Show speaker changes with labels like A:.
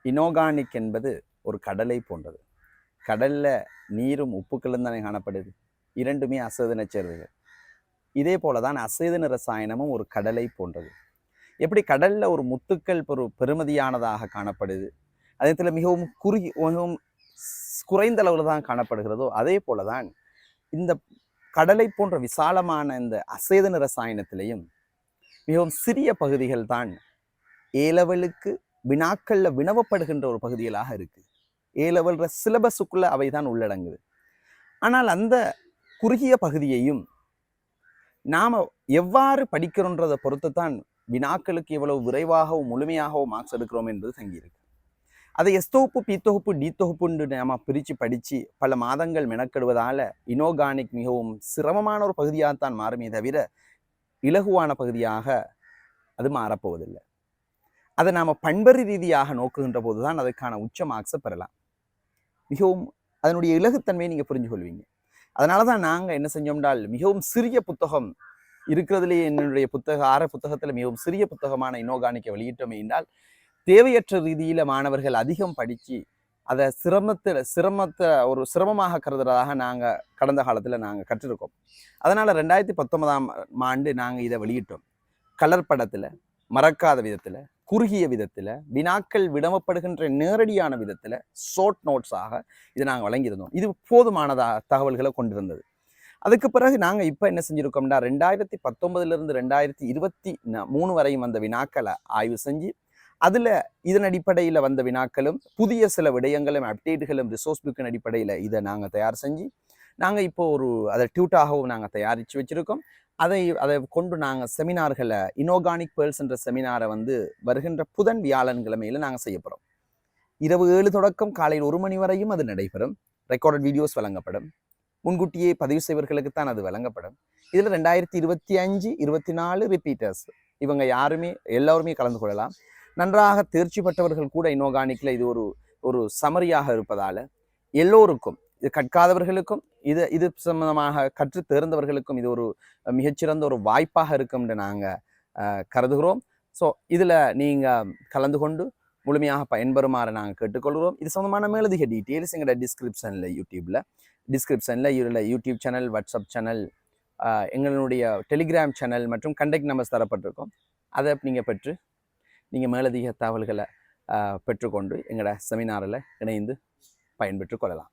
A: இனோகானிக் என்பது ஒரு கடலை போன்றது. கடல்ல நீரும் உப்புக்களும் தானே காணப்படுது. இரண்டுமே அசேதன சேர்வுகள். இதே போலதான் அசேதன ரசாயனமும் ஒரு கடலை போன்றது. எப்படி கடல்ல ஒரு முத்துக்கள் ஒரு பெருமதியானதாக காணப்படுது, அதே போல மிகவும் மிகவும் குறைந்த அளவில் தான் காணப்படுகிறதோ, அதே போலதான் இந்த கடலை போன்ற விசாலமான இந்த அசேதன ரசாயனத்திலையும் மிகவும் சிறிய பகுதிகள் தான் ஏலெவலுக்கு வினாக்கள்ல வினவப்படுகின்ற ஒரு பகுதிகளாக இருக்கு. ஏலெவல் சிலபஸுக்குள்ள அவை தான் உள்ளடங்குது. ஆனால் அந்த குறுகிய பகுதியையும் நாம எவ்வாறு படிக்கிறோன்றதை பொறுத்து தான் வினாக்களுக்கு எவ்வளவு விரைவாகவும் முழுமையாகவும் மார்க்ஸ் எடுக்கிறோம் என்பது தங்கியிருக்கு. அதை எஸ் தொகுப்பு, பி தொகுப்பு, டி தொகுப்புன்னு நாம பிரித்து படித்து பல மாதங்கள் மெனக்கெடுவதால இனோகானிக் மிகவும் சிரமமான ஒரு பகுதியாகத்தான் மாறுமே தவிர இலகுவான பகுதியாக அது மாறப்போவதில்லை. அதை நாம் பண்பறி ரீதியாக நோக்குகின்ற போது தான் அதுக்கான உச்ச மார்க்ஸை பெறலாம். மிகவும் அதனுடைய இலகுத்தன்மையை நீங்கள் புரிஞ்சு கொள்வீங்க. அதனால தான் நாங்கள் என்ன செஞ்சோம்னால் மிகவும் சிறிய புத்தகம் இருக்கிறதுலேயே என்னுடைய புத்தகத்தில் மிகவும் சிறிய புத்தகமான இனோகானிக்கை வெளியிட்டோமே என்றால் தேவையற்ற ரீதியில் மாணவர்கள் அதிகம் படித்து அதை சிரமத்தை ஒரு சிரமமாக கருதுறதாக நாங்கள் கடந்த காலத்தில் நாங்கள் கற்றிருக்கோம். அதனால் 2019ஆம் ஆண்டு நாங்கள் இதை வெளியிட்டோம். கலர் படத்தில், மறக்காத விதத்தில், குறுகிய விதத்தில், வினாக்கள் விடமப்படுகின்ற நேரடியான விதத்தில் ஷார்ட் நோட்ஸாக இதை நாங்கள் வழங்கியிருந்தோம். இது போதுமானதாக தகவல்களை கொண்டிருந்தது. அதுக்கு பிறகு நாங்கள் இப்போ என்ன செஞ்சுருக்கோம்னா 2019 2023 வரையும் வந்த வினாக்களை ஆய்வு செஞ்சு அதில் இதன் அடிப்படையில் வந்த வினாக்களும் புதிய சில விடயங்களும் அப்டேட்டுகளும் ரிசோர்ஸ் புக்கின் அடிப்படையில் இதை நாங்கள் தயார் செஞ்சு நாங்கள் இப்போ அதை டியூட்டாகவும் நாங்கள் தயாரித்து வச்சுருக்கோம். அதை கொண்டு நாங்கள் செமினார்களை இனோகானிக் பேர்ல்ஸ் என்ற செமினாரை வருகின்ற புதன் வியாழன்கிழமையில் நாங்கள் செய்ய போகிறோம். இரவு 7 தொடக்கம் காலையில் 1 மணி வரையும் அது நடைபெறும். ரெக்கார்டட் வீடியோஸ் வழங்கப்படும். முன்கூட்டியே பதிவு செய்வர்களுக்குத்தான் அது வழங்கப்படும். இதில் 2025, 24 ரிப்பீட்டர்ஸ் இவங்க எல்லோருமே கலந்து கொள்ளலாம். நன்றாக தேர்ச்சி பெற்றவர்கள் கூட இனோகானிக்கில் இது ஒரு சமரியாக இருப்பதால் எல்லோருக்கும், இது கற்காதவர்களுக்கும் இது சம்பந்தமாக கற்று தேர்ந்தவர்களுக்கும் இது ஒரு மிகச்சிறந்த ஒரு வாய்ப்பாக இருக்கும் என்று நாங்கள் கருதுகிறோம். ஸோ இதில் நீங்கள் கலந்து கொண்டு முழுமையாக பயன்பெறுமாறு நாங்கள் கேட்டுக்கொள்கிறோம். இது சம்பந்தமான மேலதிக டீட்டெயில்ஸ் எங்களோட டிஸ்கிரிப்ஷனில் யூடியூப் சேனல், வாட்ஸ்அப் சேனல், எங்களுடைய டெலிகிராம் சேனல் மற்றும் கண்டெக்ட் நம்பர்ஸ் தரப்பட்டிருக்கோம். அதை நீங்கள் மேலதிக தகவல்களை பெற்றுக்கொண்டு எங்களோட செமினாரில் இணைந்து பயன்பெற்று கொள்ளலாம்.